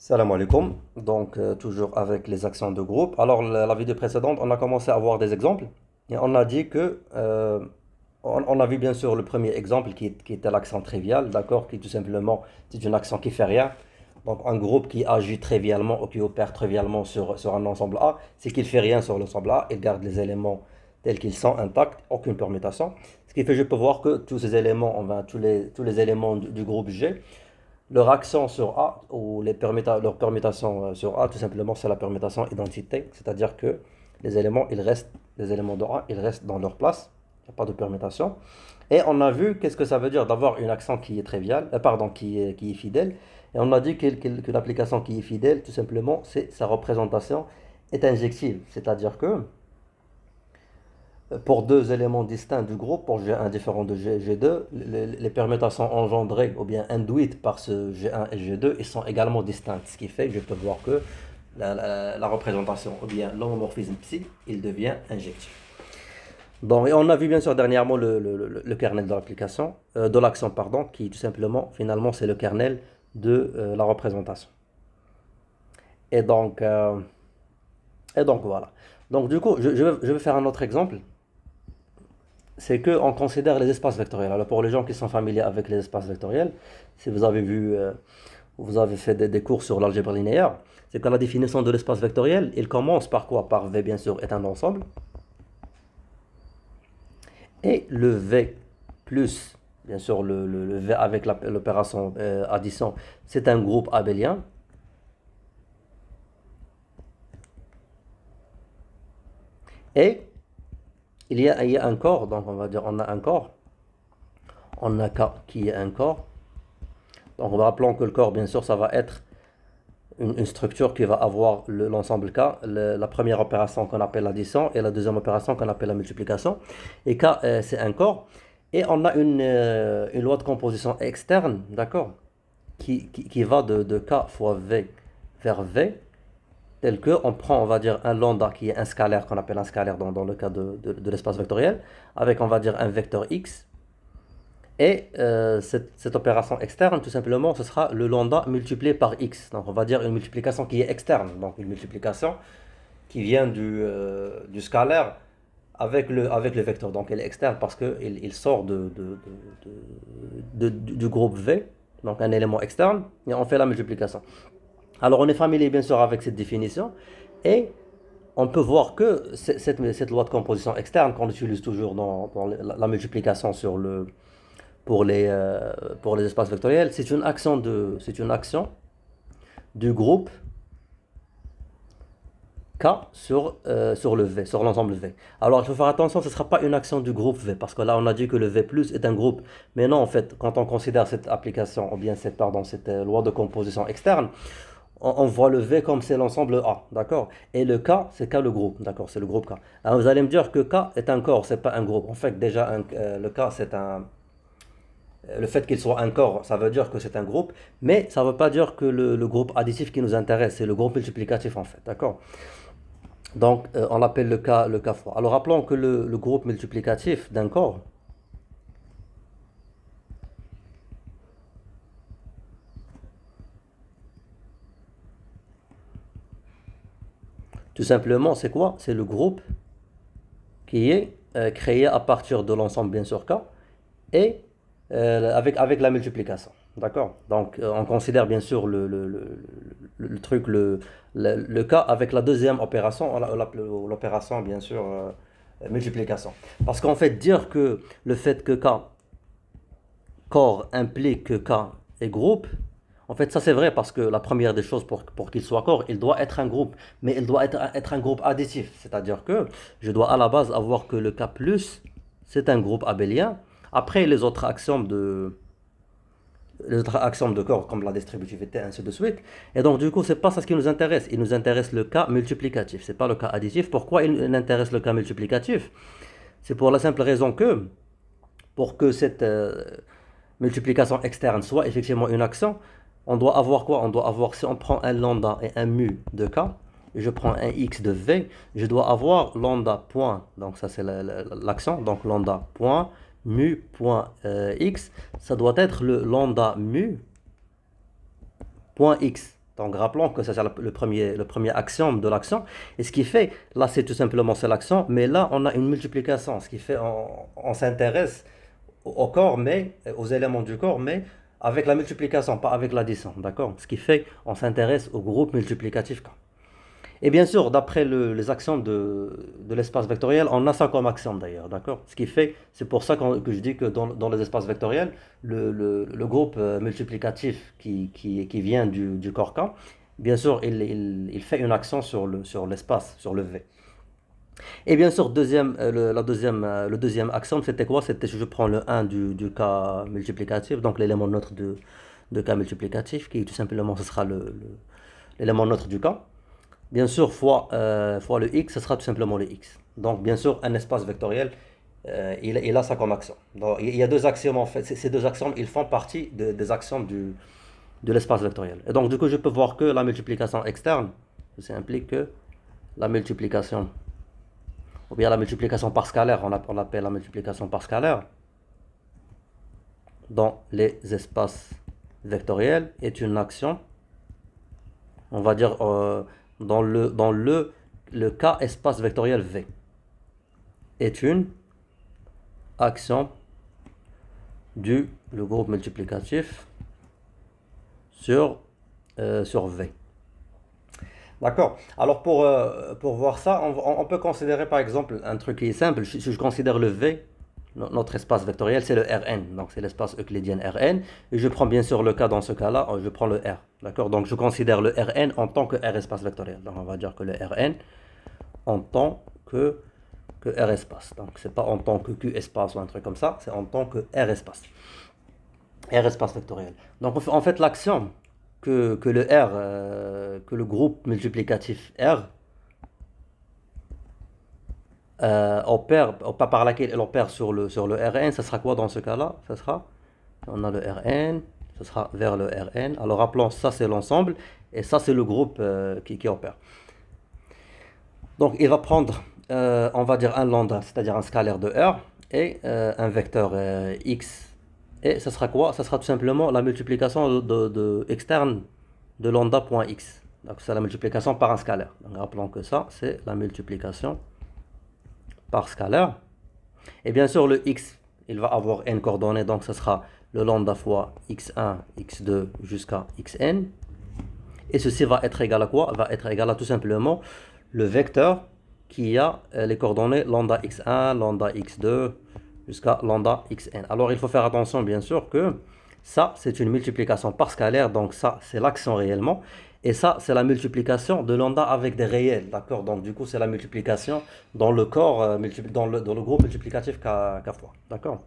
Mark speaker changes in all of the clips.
Speaker 1: Salam alaikum. Donc, toujours avec les actions de groupe. Alors, la vidéo précédente, on a commencé à voir des exemples. Et on a dit que, on a vu bien sûr le premier exemple qui était l'action trivial, d'accord, qui tout simplement, c'est une action qui fait rien. Donc, un groupe qui agit trivialement ou qui opère trivialement sur un ensemble A, c'est qu'il fait rien sur l'ensemble A, il garde les éléments tels qu'ils sont intacts, aucune permutation. Ce qui fait que je peux voir que tous ces éléments, enfin, tous les éléments du groupe G, leur action sur A ou leur permutation sur A, tout simplement, c'est la permutation identité, c'est-à-dire que les éléments de A, ils restent dans leur place, il n'y a pas de permutation. Et on a vu qu'est-ce que ça veut dire d'avoir une action qui est triviale, pardon, qui est fidèle. Et on a dit que l'application qui est fidèle, tout simplement, c'est sa représentation est injective, c'est-à-dire que pour deux éléments distincts du groupe, pour G1 différent de G2, les permutations engendrées ou bien induites par ce G1 et G2, ils sont également distinctes. Ce qui fait que je peux voir que la représentation ou bien l'homomorphisme psi, il devient injectif. Bon, et on a vu bien sûr dernièrement le kernel de l'application, de l'action, pardon, qui tout simplement, finalement, c'est le kernel de la représentation. Et donc, euh, et donc voilà. Donc du coup, je vais faire un autre exemple. C'est qu'on considère les espaces vectoriels. Alors pour les gens qui sont familiers avec les espaces vectoriels, si vous avez vu, vous avez fait des cours sur l'algèbre linéaire, c'est que la définition de l'espace vectoriel, il commence par quoi? Par V bien sûr est un ensemble, et le V plus, bien sûr le V avec l'opération addition, c'est un groupe abélien, et il y a un corps, donc on va dire on a un corps, on a K qui est un corps, donc on va rappeler que le corps bien sûr ça va être une structure qui va avoir l'ensemble K, la première opération qu'on appelle l'addition et la deuxième opération qu'on appelle la multiplication. Et K, c'est un corps. Et on a une loi de composition externe, d'accord, qui va de K fois V vers V, tel que on prend, on va dire, un lambda qui est un scalaire, qu'on appelle un scalaire dans le cas de l'espace vectoriel, avec, on va dire, un vecteur X. Et cette opération externe, tout simplement, ce sera le lambda multiplié par x. Donc on va dire une multiplication qui est externe, donc une multiplication qui vient du scalaire avec le vecteur. Donc elle est externe parce qu'il sort du groupe V, donc un élément externe, et on fait la multiplication. Alors on est familier bien sûr avec cette définition, et on peut voir que cette loi de composition externe qu'on utilise toujours dans la multiplication pour les espaces vectoriels, c'est une action du groupe K sur le V, sur l'ensemble V. Alors il faut faire attention, ce ne sera pas une action du groupe V, parce que là on a dit que le V plus est un groupe. Mais non, en fait, quand on considère cette application, ou bien cette loi de composition externe, on voit le V comme c'est l'ensemble A, d'accord? Et le K, c'est K le groupe, d'accord? C'est le groupe K. Alors vous allez me dire que K est un corps, c'est pas un groupe. En fait, déjà, le K, le fait qu'il soit un corps, ça veut dire que c'est un groupe, mais ça ne veut pas dire que le groupe additif qui nous intéresse, c'est le groupe multiplicatif en fait, d'accord? Donc on l'appelle le cas fois. Alors rappelons que le groupe multiplicatif d'un corps, tout simplement, c'est quoi? C'est le groupe qui est créé à partir de l'ensemble bien sûr K, et avec la multiplication. D'accord? Donc, on considère bien sûr le truc, le cas avec la deuxième opération, l'opération bien sûr multiplication. Parce qu'en fait, dire que le fait que K, corps, implique que K est groupe, en fait, ça c'est vrai parce que la première des choses pour qu'il soit corps, il doit être un groupe, mais il doit être un groupe additif. C'est-à-dire que je dois à la base avoir que le K plus, c'est un groupe abélien. Après, les autres axiomes de corps comme la distributivité, ainsi de suite. Et donc, du coup, c'est pas ça ce qui nous intéresse. Il nous intéresse le cas multiplicatif, c'est pas le cas additif. Pourquoi il intéresse le cas multiplicatif? C'est pour la simple raison que, pour que cette multiplication externe soit effectivement une action, on doit avoir quoi? On doit avoir, si on prend un lambda et un mu de k, et je prends un x de v, je dois avoir lambda point, donc ça c'est l'action, donc lambda point mu point x, ça doit être le lambda mu point x. Donc rappelons que ça c'est le premier axiome de l'action. Et ce qui fait, là c'est tout simplement c'est l'action, mais là on a une multiplication. Ce qui fait, on s'intéresse au corps, mais aux éléments du corps, mais avec la multiplication, pas avec l'addition. D'accord? Ce qui fait, on s'intéresse au groupe multiplicatif K. Et bien sûr, d'après les axiomes de l'espace vectoriel, on a ça comme axiome d'ailleurs, d'accord? Ce qui fait, c'est pour ça que je dis que dans les espaces vectoriels, le groupe multiplicatif qui vient du corps K, bien sûr, il fait une action sur l'espace, sur le V. Et bien sûr, le deuxième axiome, c'était quoi? C'était, je prends le 1 du K multiplicatif, donc l'élément neutre de K multiplicatif, qui tout simplement, ce sera l'élément neutre du K. Bien sûr, fois le x, ce sera tout simplement le x. Donc, bien sûr, un espace vectoriel, il a ça comme axiome. Donc, il y a deux axiomes en fait. Ces deux axiomes, ils font partie des axiomes de l'espace vectoriel. Et donc, du coup, je peux voir que la multiplication externe, ça implique que la multiplication, ou bien la multiplication par scalaire, on appelle la multiplication par scalaire, dans les espaces vectoriels, est une action, on va dire, le cas espace vectoriel V est une action le groupe multiplicatif sur V. D'accord. Alors pour voir ça, on peut considérer par exemple un truc qui est simple. Si je considère le V, notre espace vectoriel, c'est le Rn. Donc c'est l'espace euclidien Rn. Et je prends bien sûr le cas dans ce cas-là, je prends le R. D'accord. Donc je considère le Rn en tant que R espace vectoriel. Donc on va dire que le Rn en tant que R espace. Donc c'est pas en tant que Q espace ou un truc comme ça, c'est en tant que R espace. R espace vectoriel. Donc en fait l'axiome que le R, que le groupe multiplicatif R opère, par laquelle elle opère sur le Rn, ça sera quoi dans ce cas-là? Ça sera, on a le Rn, ce sera vers le Rn. Alors rappelons, ça c'est l'ensemble, et ça c'est le groupe qui opère. Donc il va prendre, on va dire un lambda, c'est-à-dire un scalaire de R, et un vecteur x. Et ça sera quoi? Ça sera tout simplement la multiplication externe de lambda.x. Donc c'est la multiplication par un scalaire. Donc rappelons que ça, c'est la multiplication par scalaire. Et bien sûr, le x, il va avoir n coordonnées, donc ce sera le lambda fois x1, x2 jusqu'à xn. Et ceci va être égal à quoi? Va être égal à tout simplement le vecteur qui a les coordonnées lambda x1, lambda x2 jusqu'à lambda xn. Alors il faut faire attention bien sûr que ça c'est une multiplication par scalaire, donc ça c'est l'action réellement. Et ça c'est la multiplication de lambda avec des réels, d'accord? Donc du coup c'est la multiplication dans le corps, dans le groupe multiplicatif k fois, d'accord?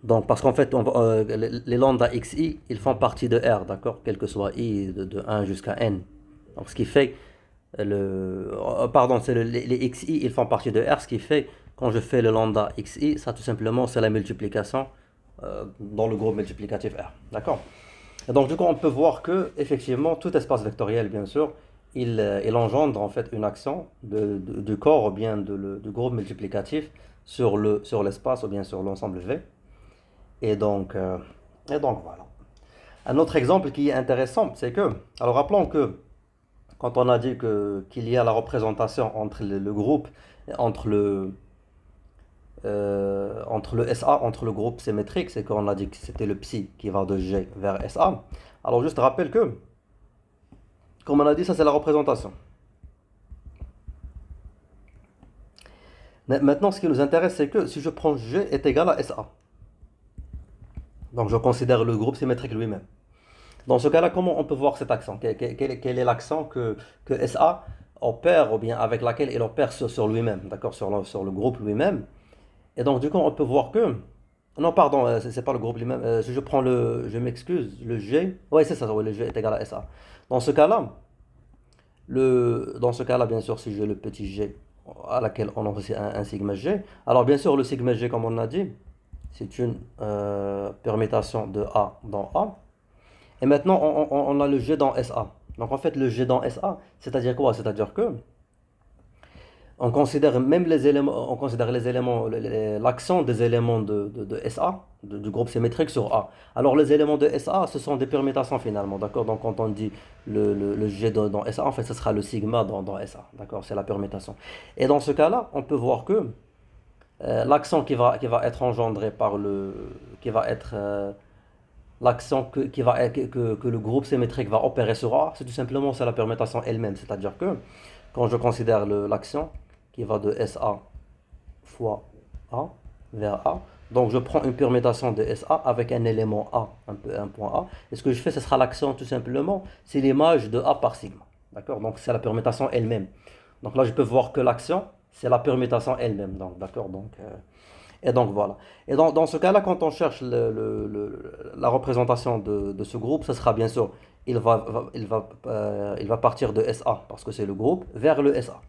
Speaker 1: Donc, parce qu'en fait, les lambda xi, ils font partie de R, d'accord? Quel que soit i de 1 jusqu'à n. Donc, ce qui fait, pardon, c'est les xi, ils font partie de R, ce qui fait, quand je fais le lambda xi, ça tout simplement, c'est la multiplication dans le groupe multiplicatif R, d'accord? Et donc, du coup, on peut voir que, effectivement, tout espace vectoriel, bien sûr, il engendre en fait une action du corps ou bien du groupe multiplicatif sur l'espace ou bien sur l'ensemble V. Et donc, voilà. Un autre exemple qui est intéressant, c'est que, alors rappelons que quand on a dit qu'il y a la représentation entre le groupe, entre entre le SA, entre le groupe symétrique, c'est qu'on a dit que c'était le psi qui va de G vers SA. Alors juste rappelle que, comme on a dit, ça c'est la représentation. Maintenant, ce qui nous intéresse, c'est que si je prends G est égal à SA, donc je considère le groupe symétrique lui-même. Dans ce cas-là, comment on peut voir cet accent? Quel est l'accent que SA opère, ou bien avec laquelle il opère sur lui-même, d'accord, sur le groupe lui-même. Et donc, du coup, on peut voir que... Non, pardon, c'est pas le groupe lui-même. Si je prends je m'excuse, le G... Oui, c'est ça, ouais, le G est égal à SA. Dans ce cas-là, bien sûr, si j'ai le petit G à laquelle on associe un sigma G, alors bien sûr, le sigma G, comme on a dit, c'est une permutation de A dans A. Et maintenant, on a le G dans SA. Donc en fait, le G dans SA, c'est-à-dire quoi? C'est-à-dire que On considère même les éléments, on considère les éléments, l'accent des éléments de SA, du groupe symétrique sur A. Alors les éléments de SA, ce sont des permutations finalement, d'accord? Donc quand on dit le G dans SA, en fait, ce sera le sigma dans SA, d'accord? C'est la permutation. Et dans ce cas-là, on peut voir que l'accent qui va être engendré par qui va être l'accent que le groupe symétrique va opérer sur A, c'est tout simplement c'est la permutation elle-même. C'est-à-dire que quand je considère l'accent qui va de SA fois A vers A, donc je prends une permutation de SA avec un élément A, un point A, et ce que je fais, ce sera l'accent tout simplement, c'est l'image de A par sigma. D'accord? Donc c'est la permutation elle-même. Donc là, je peux voir que l'accent, c'est la permutation elle-même. Donc, d'accord? Et donc voilà. Et dans ce cas-là, quand on cherche la représentation de ce groupe, ce sera bien sûr, il va partir de SA, parce que c'est le groupe, vers le SA.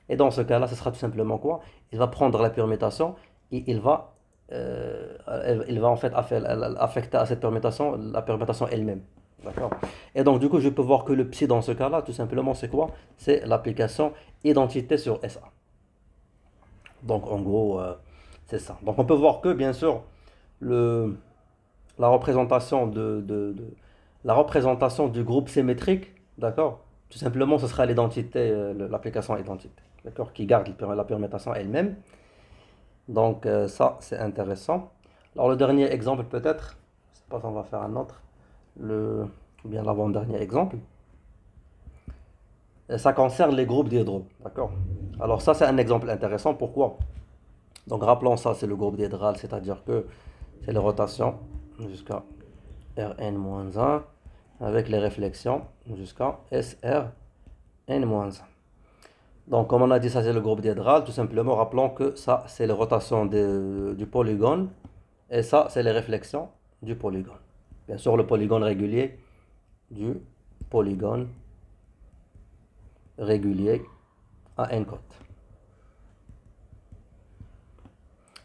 Speaker 1: Et dans ce cas-là, ce sera tout simplement quoi? Il va prendre la permutation et il va en fait affecter à cette permutation la permutation elle-même. D'accord? Et donc du coup, je peux voir que le psi dans ce cas-là, tout simplement, c'est quoi? C'est l'application identité sur SA. Donc en gros, c'est ça. Donc on peut voir que, bien sûr, le, la représentation la représentation du groupe symétrique, d'accord? Tout simplement, ce sera l'identité, l'application identité, d'accord? Qui garde la permutation elle-même. Donc ça, c'est intéressant. Alors le dernier exemple peut-être, je sais pas si on va faire un autre, ou bien l'avant-dernier exemple, ça concerne les groupes d'hydro, d'accord? Alors ça, c'est un exemple intéressant. Pourquoi? Donc rappelons ça, c'est le groupe diédral, c'est-à-dire que c'est les rotations jusqu'à Rn-1 avec les réflexions jusqu'à Srn-1. Donc comme on a dit, ça c'est le groupe diédral, tout simplement rappelons que ça c'est les rotations du polygone et ça c'est les réflexions du polygone. Bien sûr le polygone régulier du polygone régulier à n côte.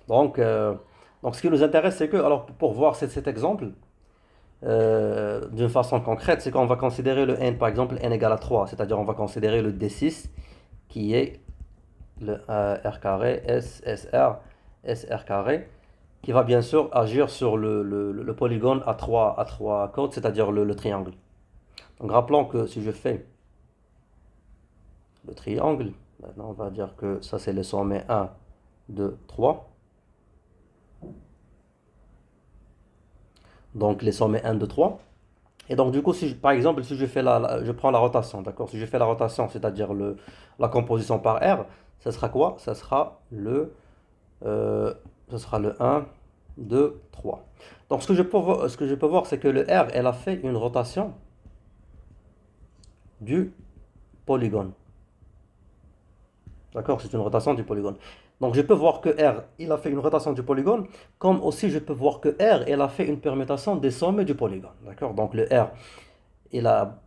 Speaker 1: Donc, ce qui nous intéresse, c'est que, alors pour voir cet exemple d'une façon concrète, c'est qu'on va considérer le n, par exemple, n égale à 3, c'est-à-dire on va considérer le D6 qui est le R carré, S, SR, SR carré, qui va bien sûr agir sur le polygone à trois côtes, c'est-à-dire le triangle. Donc rappelons que si je fais le triangle, maintenant on va dire que ça c'est le sommet 1, 2, 3. Donc les sommets 1, 2, 3. Et donc du coup, par exemple, si je fais je prends la rotation, d'accord? Si je fais la rotation, c'est-à-dire la composition par R, ça sera quoi? Euh, ça sera le 1, 2, 3. Donc ce que je peux voir, c'est que le R, elle a fait une rotation du polygone. D'accord? C'est une rotation du polygone. Donc je peux voir que R, il a fait une rotation du polygone, comme aussi je peux voir que R, il a fait une permutation des sommets du polygone. D'accord? Donc le R, il a,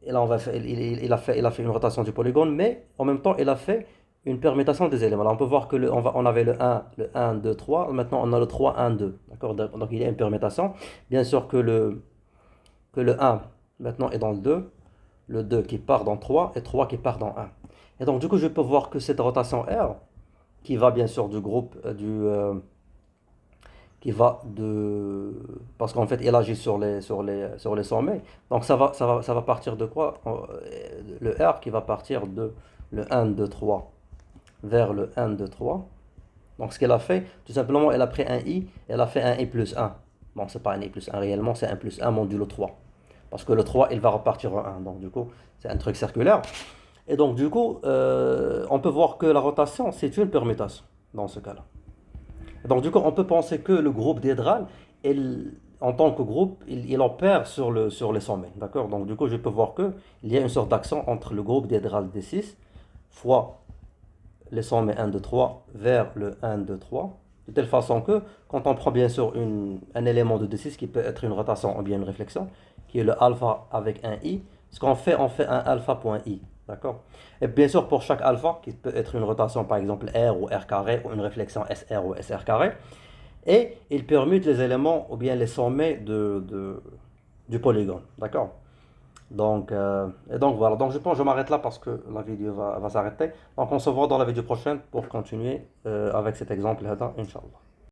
Speaker 1: il a fait une rotation du polygone, mais en même temps, il a fait une permutation des éléments. Alors on peut voir que on avait le 1, 2, 3, maintenant on a le 3, 1, 2. D'accord? Donc il y a une permutation. Bien sûr que le 1 maintenant est dans le 2 qui part dans 3 et 3 qui part dans 1. Et donc du coup, je peux voir que cette rotation R, qui va bien sûr du groupe qui va de parce qu'en fait il agit sur les sommets, donc ça va partir de quoi? Le R qui va partir de le 1 2 3 vers le 1 2 3. Donc ce qu'elle a fait, tout simplement, elle a pris un i, elle a fait un i plus 1. Bon, c'est pas un i plus 1 réellement, c'est un plus 1 modulo 3, parce que le 3 il va repartir en 1, donc du coup c'est un truc circulaire. Et donc, du coup, on peut voir que la rotation, c'est une permutation dans ce cas-là. Donc, du coup, on peut penser que le groupe diédral, en tant que groupe, il opère sur les sommets. D'accord? Donc, du coup, je peux voir qu'il y a une sorte d'accent entre le groupe diédral D6 fois les sommets 1, 2, 3 vers le 1, 2, 3. De telle façon que, quand on prend bien sûr un élément de D6 qui peut être une rotation ou bien une réflexion, qui est le alpha avec un i, ce qu'on fait, on fait un alpha.i. D'accord? Et bien sûr, pour chaque alpha, qui peut être une rotation par exemple R ou R carré, ou une réflexion SR ou SR carré, et il permute les éléments ou bien les sommets du polygone. D'accord? Donc voilà, donc je pense que je m'arrête là parce que la vidéo va s'arrêter. Donc on se voit dans la vidéo prochaine pour continuer avec cet exemple là, Inch'Allah.